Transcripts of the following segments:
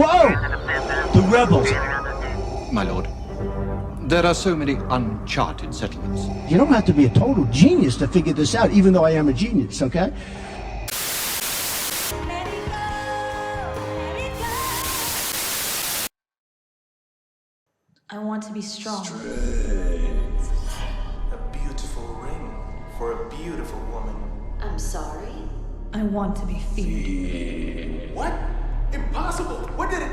Whoa! The rebels! My lord, there are so many uncharted settlements. You don't have to be a total genius to figure this out, even though I am a genius, okay? I want to be strong. Strength. A beautiful ring for a beautiful woman. I'm sorry? I want to be feared. What? Impossible! What did it...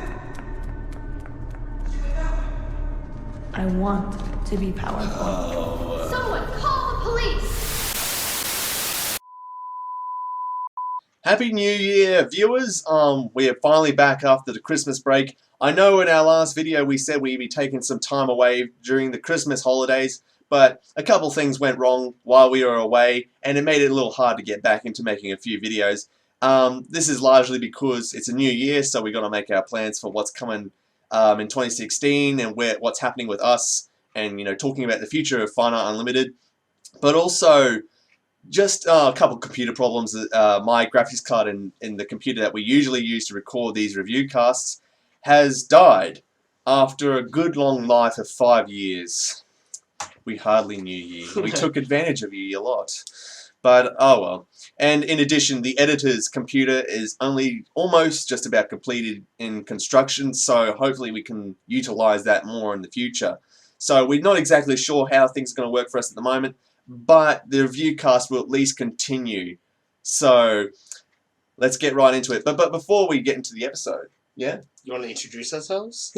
I want to be powerful. Someone call the police! Happy New Year, viewers! We are finally back after the Christmas break. I know in our last video we said we'd be taking some time away during the Christmas holidays, but a couple things went wrong while we were away, and it made it a little hard to get back into making a few videos. This is largely because it's a new year, so we got to make our plans for what's coming in 2016 and what's happening with us, and talking about the future of Finite Unlimited, but also just a couple computer problems. My graphics card in the computer that we usually use to record these review casts has died after a good long life of 5 years. We hardly knew you. We took advantage of you a lot. But, oh well. And in addition, the editor's computer is only almost just about completed in construction, so hopefully we can utilize that more in the future. So we're not exactly sure how things are going to work for us at the moment, but the review cast will at least continue. So let's get right into it. But before we get into the episode, yeah? You want to introduce ourselves?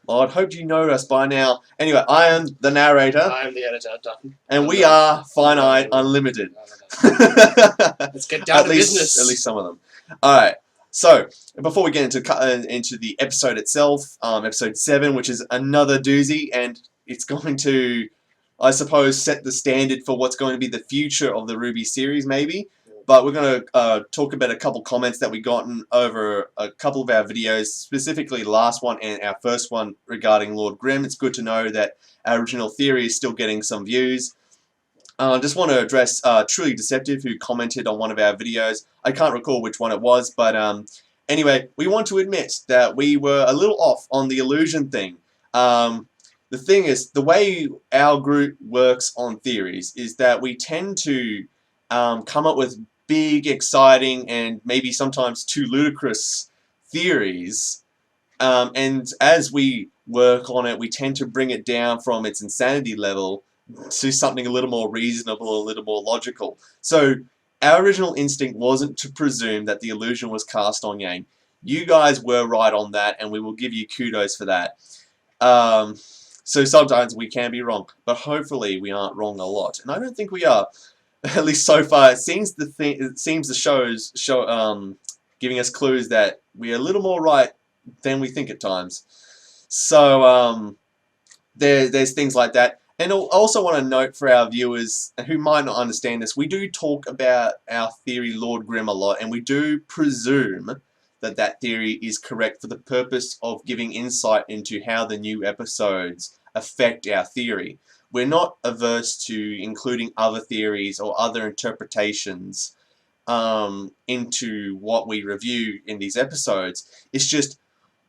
Well, I'd hope you know us by now. Anyway, I am the narrator. I am the editor, Dutton. And we are Finite Unlimited. Let's get down to business. At least some of them. Alright, so before we get into the episode itself, episode 7, which is another doozy, and it's going to, I suppose, set the standard for what's going to be the future of the RWBY series, maybe. But we're going to talk about a couple comments that we gotten over a couple of our videos, specifically the last one and our first one regarding Lord Grimm. It's good to know that our original theory is still getting some views. I just want to address Truly Deceptive, who commented on one of our videos. I can't recall which one it was, but anyway, we want to admit that we were a little off on the illusion thing. The thing is, the way our group works on theories is that we tend to come up with big, exciting, and maybe sometimes too ludicrous theories, and as we work on it, we tend to bring it down from its insanity level to something a little more reasonable, a little more logical. So our original instinct wasn't to presume that the illusion was cast on Yang. You guys were right on that, and we will give you kudos for that. So sometimes we can be wrong, but hopefully we aren't wrong a lot, and I don't think we are. At least so far, it seems the show's giving us clues that we're a little more right than we think at times. So there's things like that. And I also want to note for our viewers who might not understand this, we do talk about our theory Lord Grimm a lot, and we do presume that that theory is correct for the purpose of giving insight into how the new episodes affect our theory. We're not averse to including other theories or other interpretations into what we review in these episodes. It's just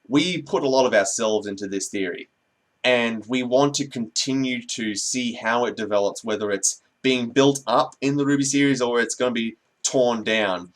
we put a lot of ourselves into this theory, and we want to continue to see how it develops, whether it's being built up in the RWBY series or it's going to be torn down.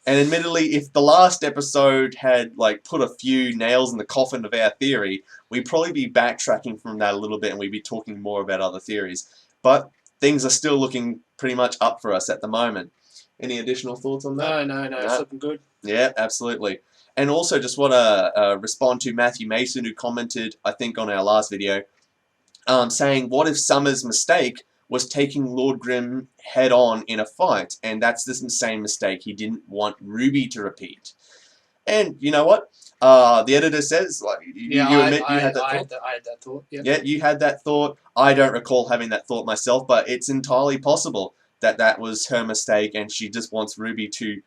And admittedly, if the last episode had put a few nails in the coffin of our theory, we'd probably be backtracking from that a little bit and we'd be talking more about other theories. But things are still looking pretty much up for us at the moment. Any additional thoughts on that? No, it's looking good. Yeah, absolutely. And also just want to respond to Matthew Mason, who commented, I think, on our last video, saying, what if Summer's mistake was taking Lord Grimm head-on in a fight, and that's the same mistake he didn't want RWBY to repeat. And you know what? The editor says, you admit you had that thought. I had that thought. Yeah. Yeah, you had that thought. I don't recall having that thought myself, but it's entirely possible that that was her mistake, and she just wants RWBY to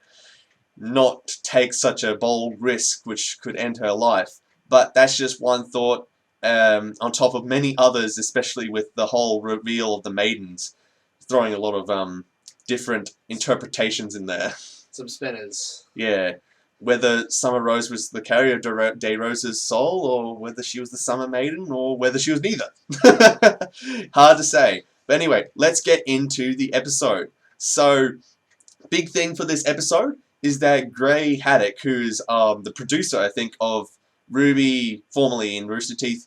not take such a bold risk, which could end her life. But that's just one thought. On top of many others, especially with the whole reveal of the maidens, throwing a lot of different interpretations in there. Some spinners. Yeah, whether Summer Rose was the carrier of Day Rose's soul, or whether she was the Summer Maiden, or whether she was neither. Hard to say. But anyway, let's get into the episode. So, big thing for this episode is that Gray Haddock, who's the producer, I think, of RWBY, formerly in Rooster Teeth,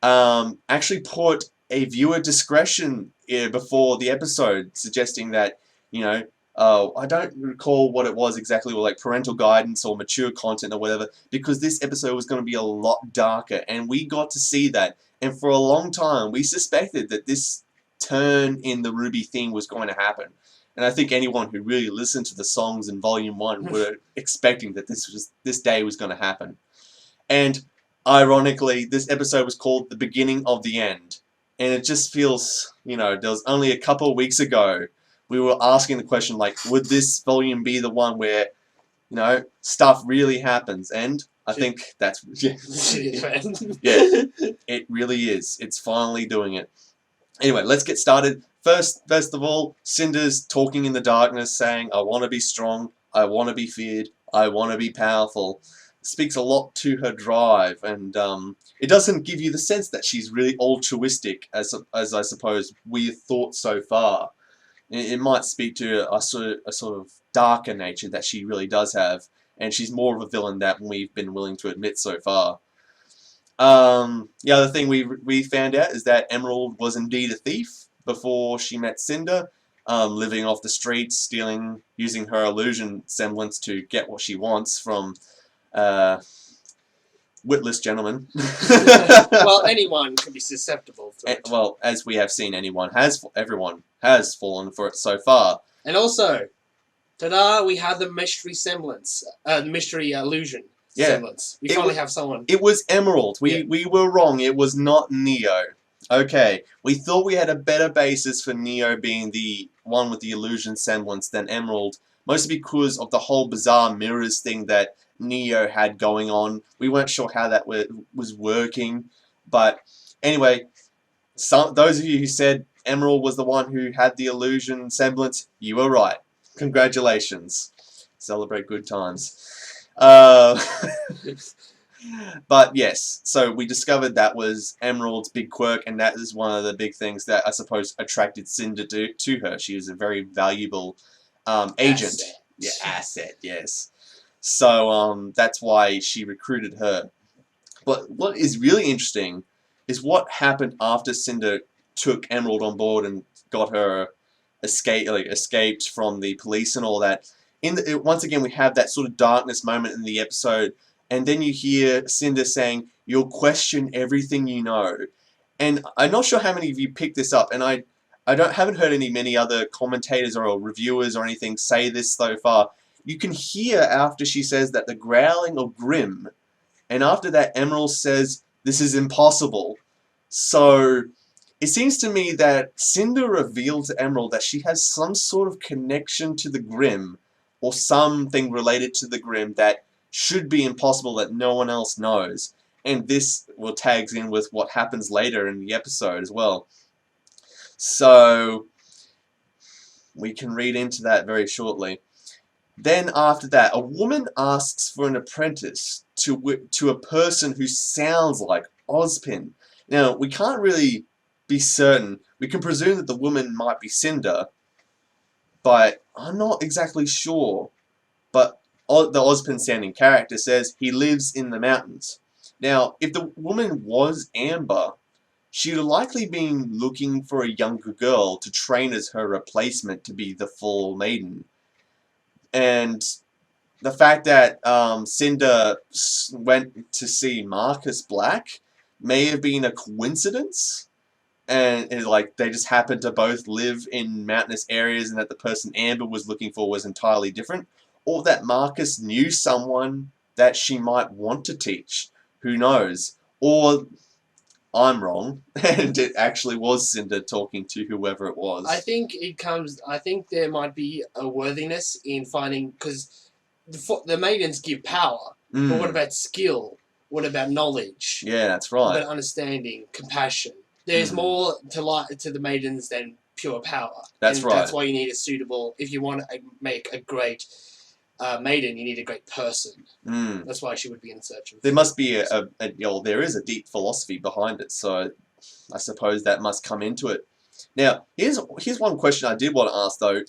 actually put a viewer discretion before the episode, suggesting that, you know, I don't recall what it was exactly, or like parental guidance or mature content or whatever, because this episode was going to be a lot darker, and we got to see that. And for a long time, we suspected that this turn in the RWBY theme was going to happen. And I think anyone who really listened to the songs in Volume 1 were expecting that this day was going to happen. And ironically, this episode was called The Beginning of the End. And it just feels, you know, there was only a couple of weeks ago we were asking the question, like, would this volume be the one where, you know, stuff really happens? And I think that's, yeah, it really is. It's finally doing it. Anyway, let's get started. First of all, Cinder's talking in the darkness, saying, I want to be strong, I want to be feared, I want to be powerful. Speaks a lot to her drive, and it doesn't give you the sense that she's really altruistic, as I suppose we've thought so far. It might speak to a sort of darker nature that she really does have, and she's more of a villain than we've been willing to admit so far. The other thing we found out is that Emerald was indeed a thief before she met Cinder, living off the streets, stealing, using her illusion semblance to get what she wants from witless gentlemen. Well, anyone can be susceptible to it. Well, as we have seen, everyone has fallen for it so far. And also, ta-da, we have the mystery semblance, the mystery illusion semblance. We finally have someone. It was Emerald. We were wrong. It was not Neo. Okay, we thought we had a better basis for Neo being the one with the illusion semblance than Emerald, mostly because of the whole bizarre mirrors thing that Neo had going on. We weren't sure how that was working, but anyway, those of you who said Emerald was the one who had the illusion semblance, you were right. Congratulations. Celebrate good times. But yes, so we discovered that was Emerald's big quirk, and that is one of the big things that I suppose attracted Cinder to her. She was a very valuable agent. Asset. Yeah, asset, yes. So that's why she recruited her. But what is really interesting is what happened after Cinder took Emerald on board and got her escaped from the police and all that. Once again, we have that sort of darkness moment in the episode, and then you hear Cinder saying, "You'll question everything you know." And I'm not sure how many of you picked this up, and I haven't heard many other commentators or reviewers or anything say this so far. You can hear after she says that the growling of Grimm, and after that Emerald says, "This is impossible." So it seems to me that Cinder revealed to Emerald that she has some sort of connection to the Grimm, or something related to the Grimm that should be impossible that no one else knows. And this tags in with what happens later in the episode as well. So we can read into that very shortly. Then after that, a woman asks for an apprentice to a person who sounds like Ozpin. Now, we can't really be certain. We can presume that the woman might be Cinder, but I'm not exactly sure. But the Ozpin sounding character says he lives in the mountains. Now, if the woman was Amber, she would have likely been looking for a younger girl to train as her replacement to be the full maiden. And the fact that Cinder went to see Marcus Black may have been a coincidence, and they just happened to both live in mountainous areas, and that the person Amber was looking for was entirely different, or that Marcus knew someone that she might want to teach. Who knows? Or I'm wrong, and it actually was Cinder talking to whoever it was. I think there might be a worthiness in finding, because the maidens give power, but what about skill? What about knowledge? Yeah, that's right. What about understanding, compassion? There's more to the maidens than pure power. That's right. That's why you need a suitable, if you want to make a great maiden, you need a great person. Mm. That's why she would be in search of. There must be there is a deep philosophy behind it, so I suppose that must come into it. Now, here's one question I did want to ask though.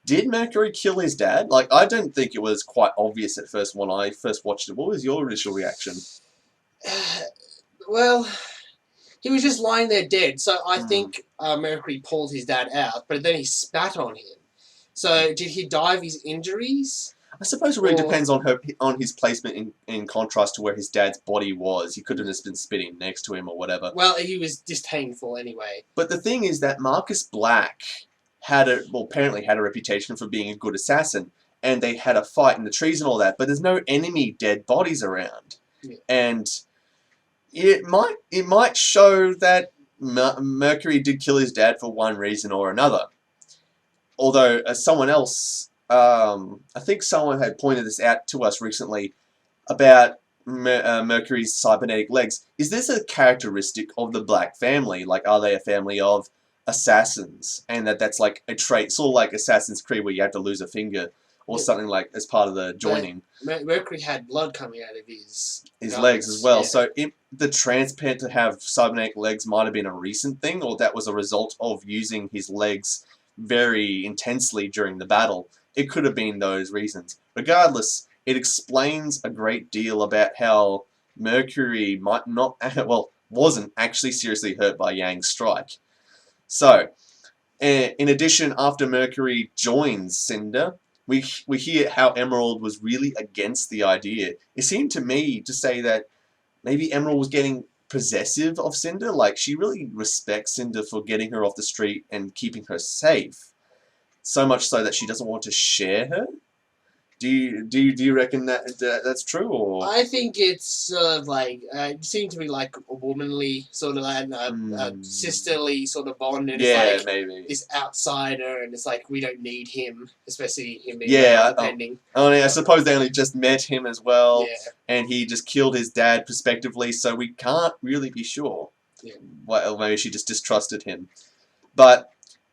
Did Mercury kill his dad? Like, I don't think it was quite obvious at first when I first watched it. What was your initial reaction? Well, he was just lying there dead, so I think Mercury pulled his dad out, but then he spat on him. So, did he die of his injuries? I suppose it really depends on his placement in contrast to where his dad's body was. He could have just been spitting next to him or whatever. Well, he was disdainful anyway. But the thing is that Marcus Black apparently had a reputation for being a good assassin, and they had a fight in the trees and all that, but there's no enemy dead bodies around. Yeah. And it might show that Mercury did kill his dad for one reason or another. Although, someone else, I think someone had pointed this out to us recently about Mercury's cybernetic legs. Is this a characteristic of the Black family? Like, are they a family of assassins? And that's like a trait, sort of like Assassin's Creed where you have to lose a finger or something like as part of the joining. Mercury had blood coming out of his legs as well. Yeah. So the transplant to have cybernetic legs might have been a recent thing, or that was a result of using his legs very intensely during the battle. It could have been those reasons. Regardless, it explains a great deal about how Mercury might not, wasn't actually seriously hurt by Yang's strike. So, in addition, after Mercury joins Cinder, we hear how Emerald was really against the idea. It seemed to me to say that maybe Emerald was getting possessive of Cinder. Like, she really respects Cinder for getting her off the street and keeping her safe. So much so that she doesn't want to share her. Do you reckon that's true, or? I think it's sort of like it seemed to be like a womanly sort of sisterly sort of bond, and it's like maybe this outsider, and it's like we don't need him, especially him being depending. I suppose they only just met him as well, Yeah. and he just killed his dad prospectively, so we can't really be sure. Yeah. Well, maybe she just distrusted him. But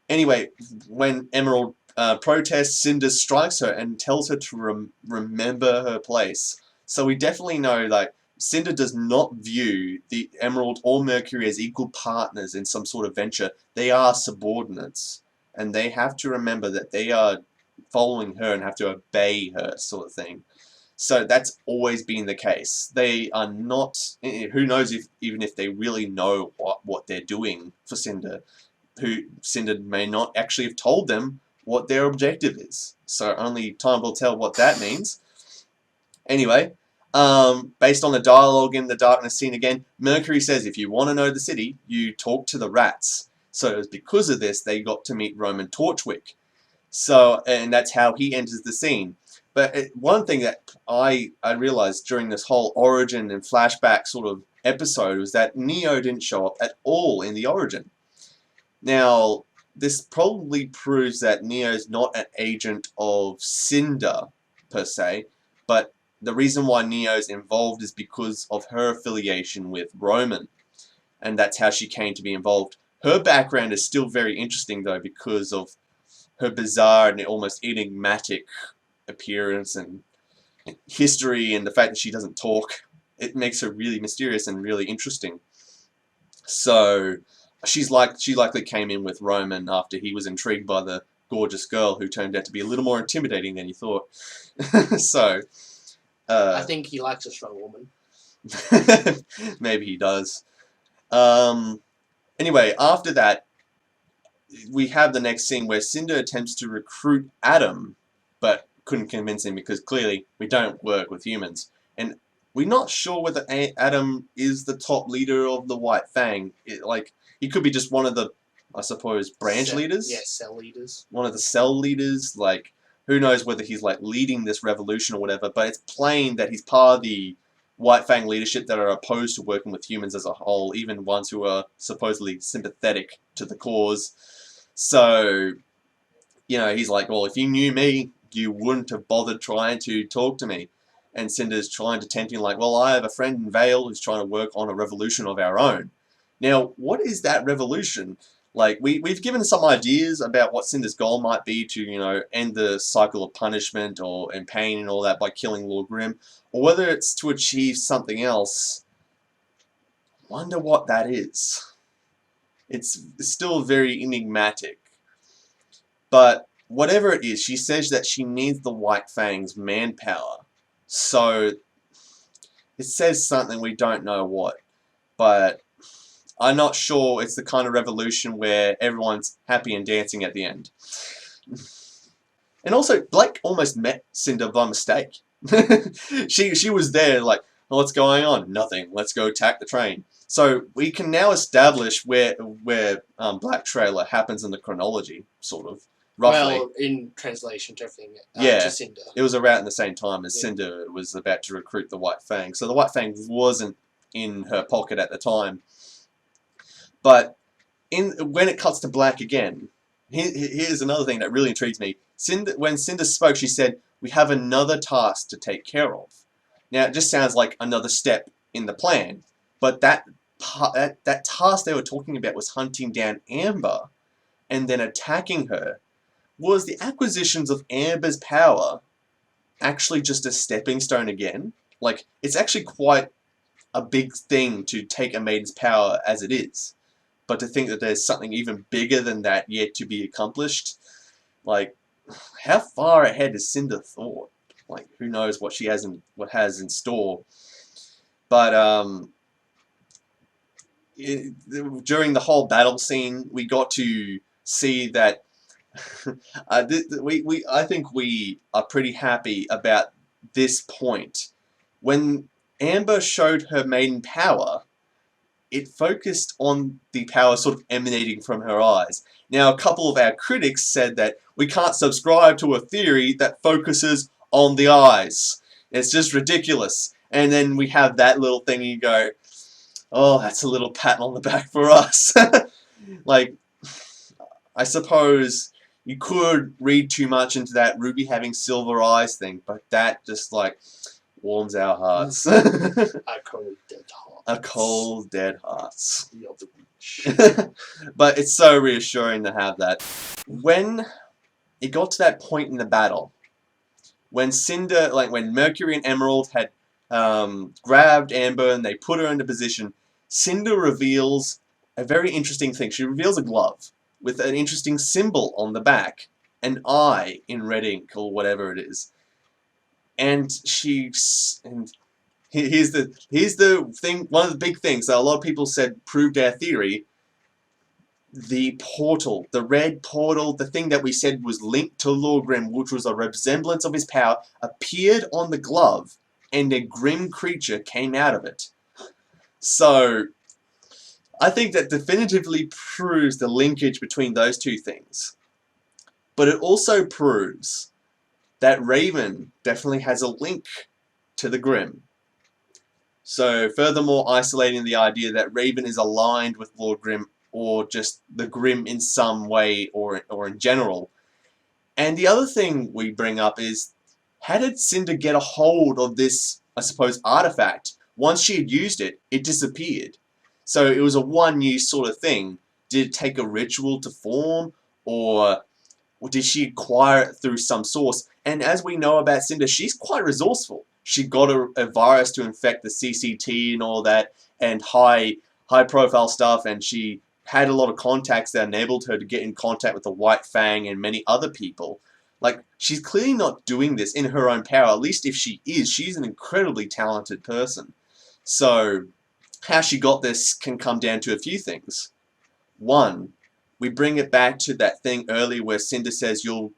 anyway, when Emerald protests, Cinder strikes her and tells her to remember her place. So we definitely know, like, Cinder does not view the Emerald or Mercury as equal partners in some sort of venture. They are subordinates, and they have to remember that they are following her and have to obey her, sort of thing. So that's always been the case. They are not, who knows even if they really know what they're doing for Cinder. Cinder may not actually have told them what their objective is. So only time will tell what that means. Anyway, based on the dialogue in the darkness scene again, Mercury says if you want to know the city, you talk to the rats. So it was because of this they got to meet Roman Torchwick. So, and that's how he enters the scene. But one thing that I realized during this whole origin and flashback sort of episode was that Neo didn't show up at all in the origin. Now, this probably proves that Neo's not an agent of Cinder, per se, but the reason why Neo's involved is because of her affiliation with Roman, and that's how she came to be involved. Her background is still very interesting, though, because of her bizarre and almost enigmatic appearance and history, and the fact that she doesn't talk. It makes her really mysterious and really interesting. So she likely came in with Roman after he was intrigued by the gorgeous girl who turned out to be a little more intimidating than he thought. So I think he likes a strong woman. maybe he does. Anyway, after that, we have the next scene where Cinder attempts to recruit Adam, but couldn't convince him because clearly we don't work with humans. And we're not sure whether Adam is the top leader of the White Fang. He could be just one of the, I suppose, branch leaders? Yeah, cell leaders. One of the cell leaders. Like, who knows whether he's, like, leading this revolution or whatever, but it's plain that he's part of the White Fang leadership that are opposed to working with humans as a whole, even ones who are supposedly sympathetic to the cause. So, you know, he's like, well, if you knew me, you wouldn't have bothered trying to talk to me. And Cinder's trying to tempt him like, well, I have a friend in Vale who's trying to work on a revolution of our own. Now, what is that revolution? Like, we've given some ideas about what Cinder's goal might be to, you know, end the cycle of punishment and pain and all that by killing Lord Grimm, or whether it's to achieve something else. Wonder what that is. It's still very enigmatic. But whatever it is, she says that she needs the White Fang's manpower. So it says something, we don't know what. But I'm not sure it's the kind of revolution where everyone's happy and dancing at the end. And also, Blake almost met Cinder by mistake. She was there like, oh, what's going on? Nothing. Let's go attack the train. So we can now establish where Black Trailer happens in the chronology, sort of, roughly. Well, in translation to everything, yeah, to Cinder. It was around the same time as Cinder was about to recruit the White Fang. So the White Fang wasn't in her pocket at the time. But when it cuts to black again, here's another thing that really intrigues me. When Cinder spoke, she said, "We have another task to take care of." Now, it just sounds like another step in the plan. But that task they were talking about was hunting down Amber and then attacking her. Was the acquisitions of Amber's power actually just a stepping stone again? Like, it's actually quite a big thing to take a maiden's power as it is. But to think that there's something even bigger than that yet to be accomplished, like, how far ahead has Cinder thought? Like, who knows what she has in store? But during the whole battle scene, we got to see that I think we are pretty happy about this point. When Amber showed her maiden power, it focused on the power sort of emanating from her eyes. Now, a couple of our critics said that we can't subscribe to a theory that focuses on the eyes. It's just ridiculous. And then we have that little thing and you go, oh, that's a little pat on the back for us. Like, I suppose you could read too much into that Ruby having silver eyes thing, but that just, like, warms our hearts. A cold, dead heart. A cold, dead hearts. Of the witch. But it's so reassuring to have that. When it got to that point in the battle, when Cinder, like when Mercury and Emerald had grabbed Amber and they put her into position, Cinder reveals a very interesting thing. She reveals a glove with an interesting symbol on the back, an eye in red ink or whatever it is. And here's the thing. One of the big things that a lot of people said proved our theory. The portal, the red portal, the thing that we said was linked to Lord Grimm, which was a resemblance of his power, appeared on the glove, and a Grimm creature came out of it. So, I think that definitively proves the linkage between those two things. But it also proves that Raven definitely has a link to the Grimm. So, furthermore, isolating the idea that Raven is aligned with Lord Grimm or just the Grimm in some way or in general. And the other thing we bring up is, how did Cinder get a hold of this, I suppose, artifact? Once she had used it, it disappeared. So it was a one-use sort of thing. Did it take a ritual to form, or did she acquire it through some source? And as we know about Cinder, she's quite resourceful. She got a virus to infect the CCT and all that, and high-profile stuff, and she had a lot of contacts that enabled her to get in contact with the White Fang and many other people. Like, she's clearly not doing this in her own power. At least if she is, she's an incredibly talented person. So, how she got this can come down to a few things. One, we bring it back to that thing earlier where Cinder says you'll,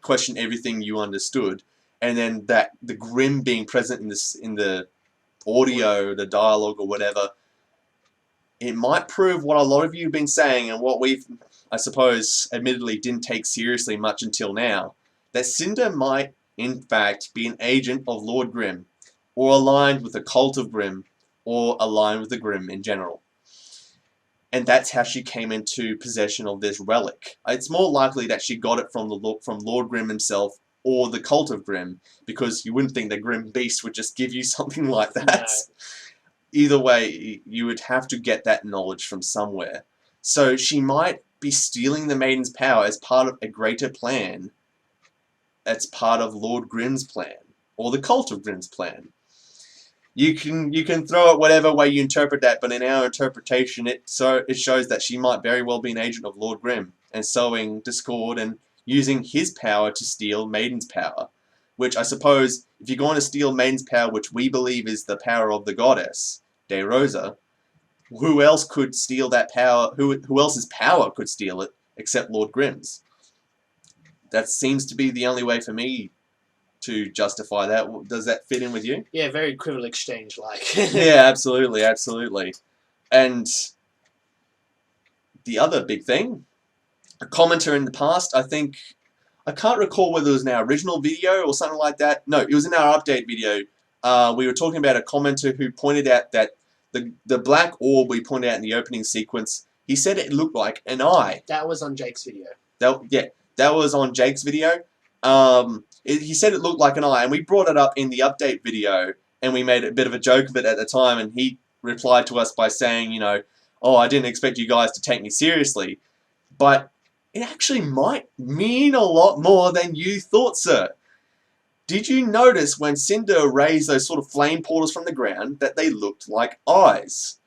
question everything you understood. And then that the Grimm being present in the audio, the dialogue or whatever, it might prove what a lot of you have been saying and what we've, I suppose, admittedly didn't take seriously much until now, that Cinder might, in fact, be an agent of Lord Grimm, or aligned with the cult of Grimm, or aligned with the Grimm in general. And that's how she came into possession of this relic. It's more likely that she got it from Lord Grimm himself, or the cult of Grimm, because you wouldn't think the Grimm Beast would just give you something like that. No. Either way, you would have to get that knowledge from somewhere. So she might be stealing the Maiden's power as part of a greater plan. That's part of Lord Grimm's plan, or the Cult of Grimm's plan. You can throw it whatever way you interpret that, but in our interpretation, it shows that she might very well be an agent of Lord Grimm and sowing discord and using his power to steal Maiden's power. Which I suppose, if you're going to steal Maiden's power, which we believe is the power of the goddess, De Rosa, who else could steal that power? Who else's power could steal it except Lord Grimm's? That seems to be the only way for me to justify that. Does that fit in with you? Yeah, very Quibble Exchange like. Yeah, absolutely, absolutely. And the other big thing, a commenter in the past, I can't recall whether it was in our original video or something like that. No, it was in our update video. We were talking about a commenter who pointed out that the black orb we pointed out in the opening sequence, he said it looked like an eye. That was on Jake's video. That was on Jake's video. He said it looked like an eye, and we brought it up in the update video, and we made a bit of a joke of it at the time, and he replied to us by saying, you know, oh, I didn't expect you guys to take me seriously. But it actually might mean a lot more than you thought, sir. Did you notice when Cinder raised those sort of flame portals from the ground that they looked like eyes?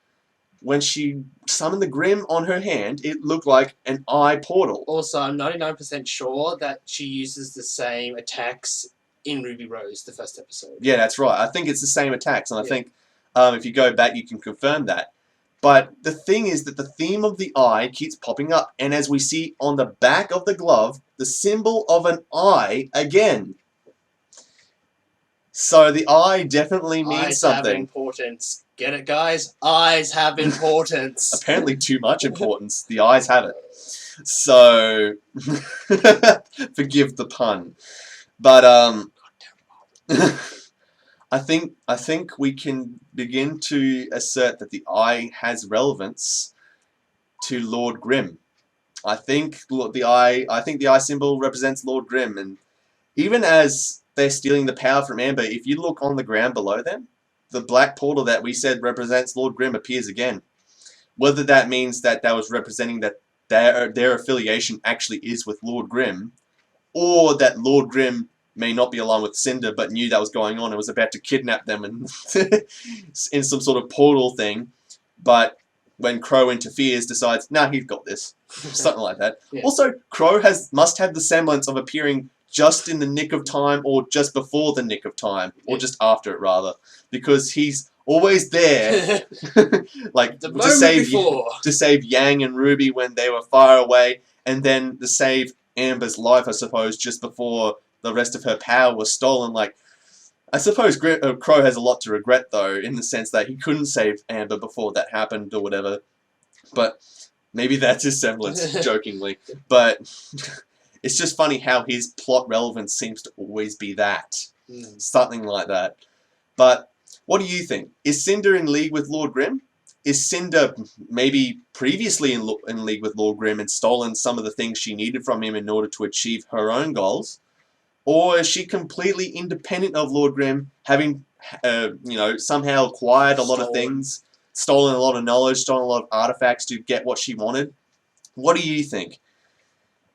When she summoned the Grimm on her hand, it looked like an eye portal. Also, I'm 99% sure that she uses the same attacks in Ruby Rose, the first episode. Yeah, that's right. I think it's the same attacks, and I think if you go back, you can confirm that. But the thing is that the theme of the eye keeps popping up, and as we see on the back of the glove, the symbol of an eye again. So the eye definitely means Eyes something. have importance. Get it, guys? Eyes have importance. Apparently too much importance. The eyes have it. So, forgive the pun. But, I think we can begin to assert that the eye has relevance to Lord Grimm. I think the eye symbol represents Lord Grimm, and even as they're stealing the power from Amber, if you look on the ground below them, the black portal that we said represents Lord Grimm appears again. Whether that means that was representing that their affiliation actually is with Lord Grimm, or that Lord Grimm may not be along with Cinder but knew that was going on and was about to kidnap them and in some sort of portal thing, but when Crow interferes, decides, nah, he's got this. Something like that. Yeah. Also, Crow must have the semblance of appearing just in the nick of time, or just before the nick of time, or just after it, rather, because he's always there, like The to moment save Yang and Ruby when they were far away, and then to save Amber's life, I suppose, just before the rest of her power was stolen. Like, I suppose Crow has a lot to regret, though, in the sense that he couldn't save Amber before that happened or whatever. But maybe that's his semblance, jokingly. But it's just funny how his plot relevance seems to always be that. Something like that. But what do you think? Is Cinder in league with Lord Grimm? Is Cinder maybe previously in league with Lord Grimm and stolen some of the things she needed from him in order to achieve her own goals? Or is she completely independent of Lord Grimm, having, somehow acquired a lot of things, stolen a lot of knowledge, stolen a lot of artifacts to get what she wanted? What do you think?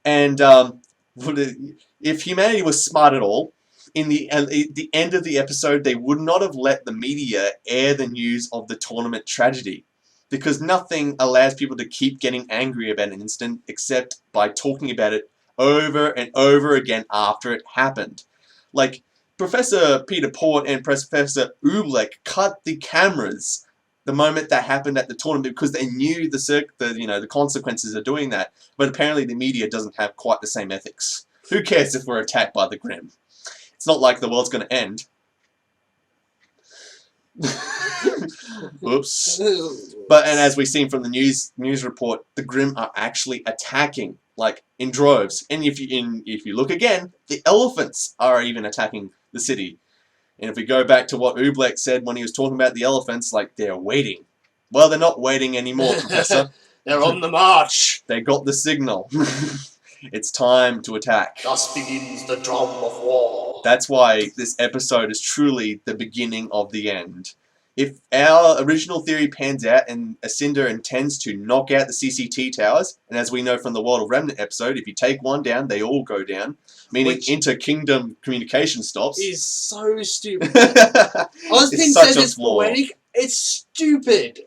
And if humanity was smart at all, in the end of the episode, they would not have let the media air the news of the tournament tragedy, because nothing allows people to keep getting angry about an incident except by talking about it over and over again after it happened. Like, Professor Peter Port and Professor Oobleck cut the cameras the moment that happened at the tournament because they knew the consequences of doing that. But apparently the media doesn't have quite the same ethics. Who cares if we're attacked by the Grimm? It's not like the world's going to end. Oops. And as we've seen from the news report, the Grimm are actually attacking, like, in droves. And if you look again, the elephants are even attacking the city. And if we go back to what Oobleck said when he was talking about the elephants, like, they're waiting. Well, they're not waiting anymore, Professor. They're on the march. They got the signal. It's time to attack. Thus begins the drum of war. That's why this episode is truly the beginning of the end. If our original theory pans out and Cinder intends to knock out the CCT towers, and as we know from the World of Remnant episode, if you take one down, they all go down, meaning inter-kingdom communication stops. Is so stupid. It's Ozpin such says a it's flaw. poetic. It's stupid.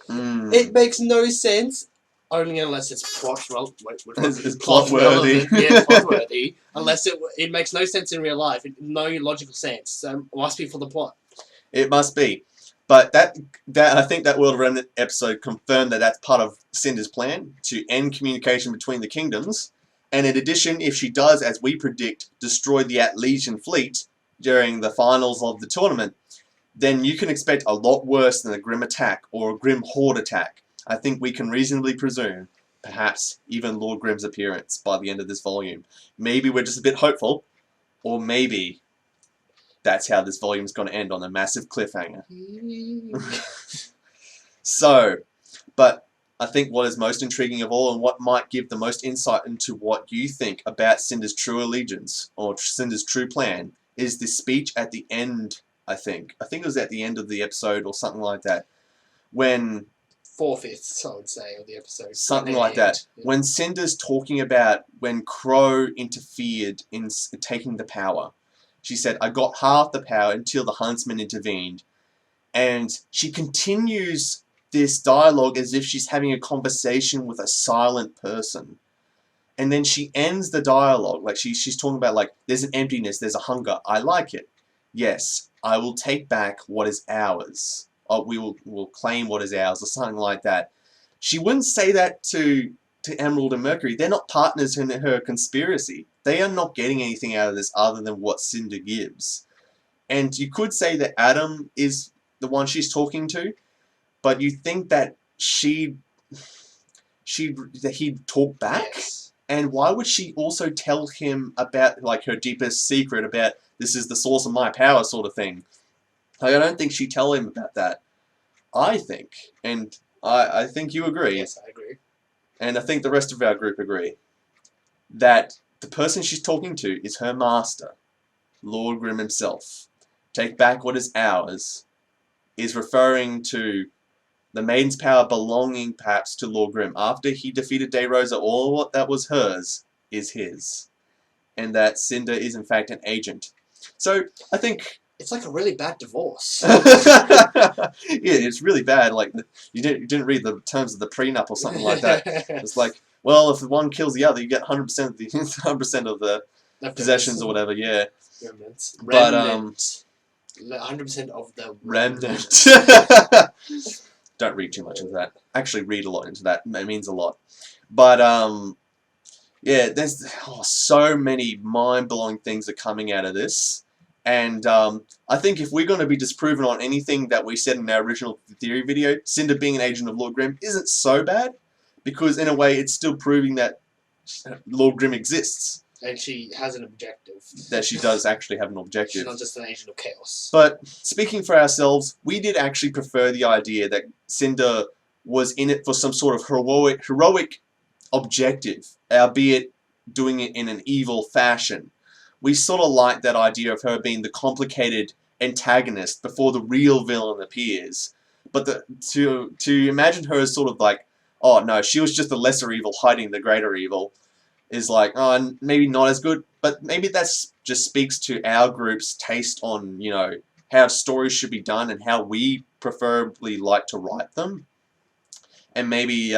It makes no sense. Only unless it's plot It's plot-worthy. Yeah, plot-worthy. Unless it makes no sense in real life. No logical sense. So it must be for the plot. It must be. But that I think that World of Remnant episode confirmed that that's part of Cinder's plan to end communication between the kingdoms. And in addition, if she does, as we predict, destroy the Atlesian fleet during the finals of the tournament, then you can expect a lot worse than a Grimm attack or a Grimm horde attack. I think we can reasonably presume, perhaps, even Lord Grimm's appearance by the end of this volume. Maybe we're just a bit hopeful, or maybe that's how this volume is going to end, on a massive cliffhanger. So, but I think what is most intriguing of all, and what might give the most insight into what you think about Cinder's true allegiance, or Cinder's true plan, is the speech at the end, I think. I think it was at the end of the episode, or something like that, when 4/5, I would say, of the episode. something like that. Yeah. When Cinder's talking about when Crow interfered in taking the power. She said, I got half the power until the huntsman intervened. And she continues this dialogue as if she's having a conversation with a silent person. And then she ends the dialogue. Like she's talking about, like, there's an emptiness, there's a hunger. I like it. Yes, I will take back what is ours. We'll claim what is ours, or something like that. She wouldn't say that to Emerald and Mercury. They're not partners in her conspiracy. They are not getting anything out of this other than what Cinder gives. And you could say that Adam is the one she's talking to, but you think that he'd talk back? Yes. And why would she also tell him about, like, her deepest secret about this is the source of my power sort of thing? Like, I don't think she'd tell him about that. I think, and I think you agree. Yes, I agree. And I think the rest of our group agree, that the person she's talking to is her master, Lord Grimm himself. Take back what is ours is referring to the maiden's power belonging perhaps to Lord Grimm. After he defeated Dayrosa, all that was hers is his. And that Cinder is in fact an agent. So I think it's like a really bad divorce. Yeah, it's really bad. Like, you didn't read the terms of the prenup or something like that. It's like, well, if one kills the other, you get 100% of the 100% of the possessions or whatever. Yeah. Remnants. But 100% of the remnant. Don't read too much into that. Actually, read a lot into that. It means a lot. But yeah, there's so many mind-blowing things are coming out of this. And I think if we're going to be disproven on anything that we said in our original theory video, Cinder being an agent of Lord Grimm isn't so bad, because in a way it's still proving that Lord Grimm exists. And she has an objective. That she does actually have an objective. She's not just an agent of chaos. But speaking for ourselves, we did actually prefer the idea that Cinder was in it for some sort of heroic objective, albeit doing it in an evil fashion. We sort of like that idea of her being the complicated antagonist before the real villain appears. But to imagine her as sort of like, oh no, she was just the lesser evil hiding the greater evil, is like, oh, maybe not as good. But maybe that's just speaks to our group's taste on, you know, how stories should be done and how we preferably like to write them. And maybe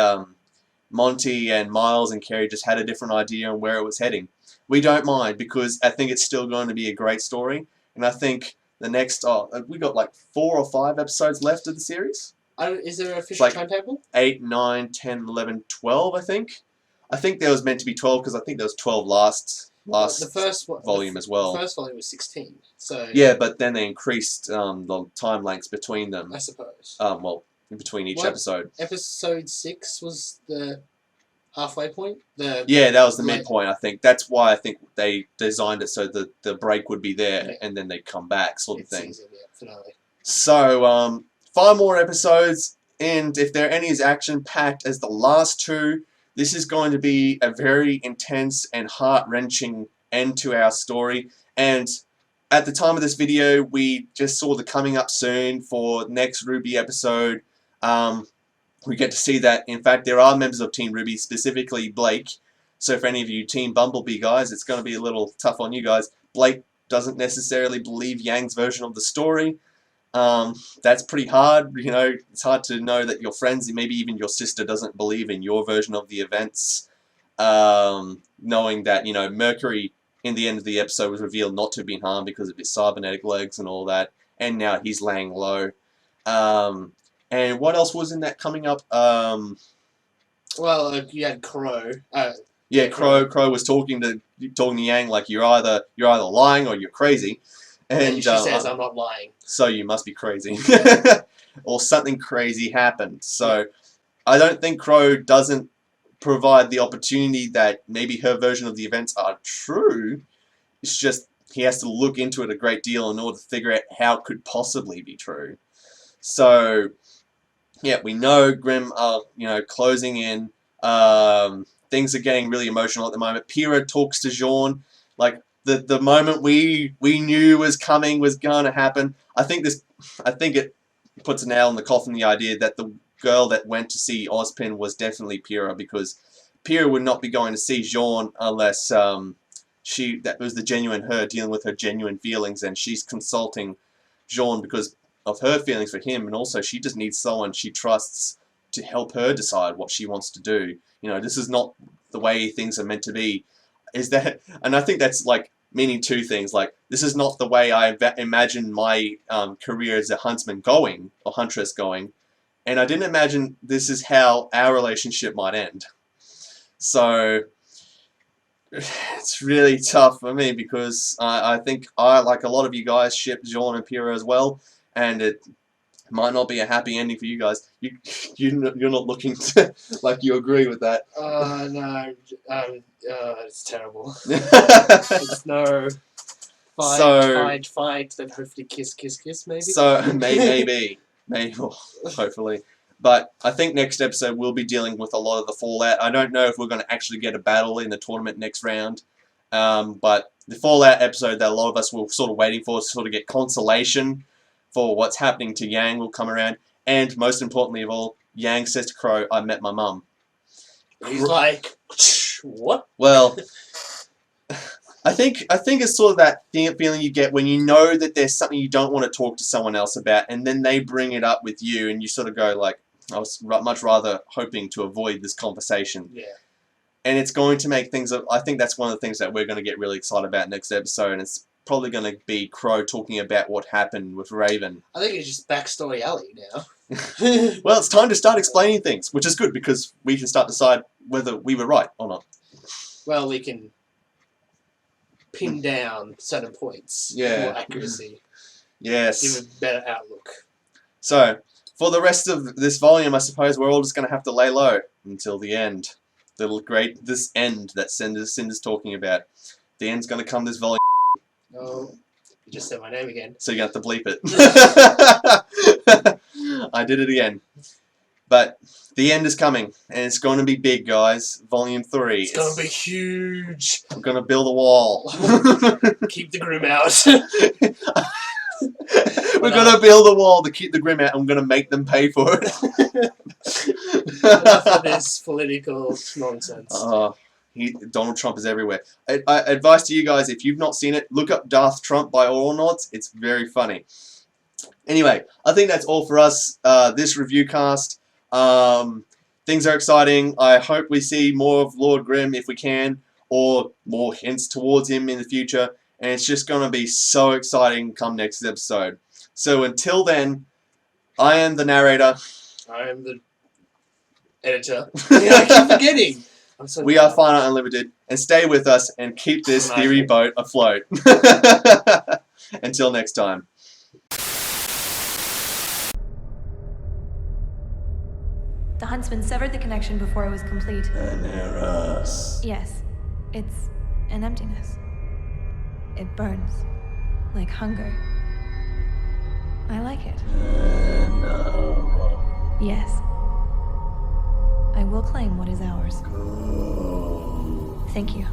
Monty and Miles and Carrie just had a different idea on where it was heading. We don't mind, because I think it's still going to be a great story. And I think the next, we got like 4 or 5 episodes left of the series. Is there an official timetable? 8, 9, 10, 11, 12, I think. I think there was meant to be 12, because I think there was 12 last the first volume as well. The first volume was 16. So yeah, but then they increased the time lengths between them. I suppose. Well, in between each episode. Episode 6 was the halfway point? Yeah, that was the midpoint, I think. That's why I think they designed it so that the break would be there, and then they'd come back, sort of thing. Finale. So, 5 more episodes, and if they're any as action-packed as the last 2, this is going to be a very intense and heart-wrenching end to our story. And at the time of this video, we just saw the coming up soon for next RWBY episode. We get to see that, in fact, there are members of Team RWBY, specifically Blake. So for any of you Team Bumblebee guys, it's going to be a little tough on you guys. Blake doesn't necessarily believe Yang's version of the story. That's pretty hard. You know, it's hard to know that your friends, maybe even your sister, doesn't believe in your version of the events. Knowing that, you know, Mercury, in the end of the episode, was revealed not to have been harmed because of his cybernetic legs and all that. And now he's laying low. And what else was in that coming up? Well, you had Crow. Yeah, Crow was talking to Yang like you're either lying or you're crazy, and she says I'm not lying. So you must be crazy, or something crazy happened. So I don't think Crow doesn't provide the opportunity that maybe her version of the events are true. It's just he has to look into it a great deal in order to figure out how it could possibly be true. So yeah, we know Grimm are, you know, closing in. Things are getting really emotional at the moment. Pyrrha talks to Jean, like the moment we knew was coming was going to happen. I think it puts a nail in the coffin, the idea that the girl that went to see Ozpin was definitely Pyrrha, because Pyrrha would not be going to see Jean unless that was the genuine her dealing with her genuine feelings, and she's consulting Jean because of her feelings for him, and also she just needs someone she trusts to help her decide what she wants to do. You know, this is not the way things are meant to be. And I think that's like meaning two things. Like, this is not the way I imagined my career as a huntsman going, or huntress going. And I didn't imagine this is how our relationship might end. So it's really tough for me because I think I, like a lot of you guys, ship Jean and Pyrrha as well. And it might not be a happy ending for you guys. You're not looking to, like, you agree with that. No, it's terrible. It's no fight, then hopefully kiss, maybe. So maybe, hopefully. But I think next episode we'll be dealing with a lot of the fallout. I don't know if we're going to actually get a battle in the tournament next round. But the fallout episode that a lot of us were sort of waiting for, to sort of get consolation for what's happening to Yang, will come around. And most importantly of all, Yang says to Crow, I met my mum. He's like, what? Well, I think it's sort of that feeling you get when you know that there's something you don't want to talk to someone else about, and then they bring it up with you, and you sort of go like, I was much rather hoping to avoid this conversation. Yeah. And it's going to make things, I think that's one of the things that we're going to get really excited about next episode, and it's probably going to be Crow talking about what happened with Raven. I think it's just backstory alley now. Well, it's time to start explaining things, which is good because we can start to decide whether we were right or not. Well, we can pin down certain points with more accuracy. Yes. Give a better outlook. So, for the rest of this volume, I suppose we're all just going to have to lay low until the end. This end that Cinder's talking about. The end's going to come this volume. Oh, you just said my name again. So you have to bleep it. I did it again. But the end is coming, and it's going to be big, guys. Volume 3. It's going to be huge. I'm going to build a wall. Keep the Grimm out. We're going to build a wall to keep the Grimm out. I'm going to make them pay for it. Enough of this political nonsense. Donald Trump is everywhere. Advice to you guys, if you've not seen it, look up Darth Trump by Aeronauts. It's very funny. Anyway, I think that's all for us, this review cast. Things are exciting. I hope we see more of Lord Grimm if we can, or more hints towards him in the future. And it's just going to be so exciting come next episode. So until then, I am the narrator. I am the editor. Yeah, I keep forgetting. We are Finite Unlimited, and stay with us and keep this theory boat afloat. Until next time. The huntsman severed the connection before it was complete. Us. Yes, it's an emptiness. It burns, like hunger. I like it. Yes. I will claim what is ours. Thank you.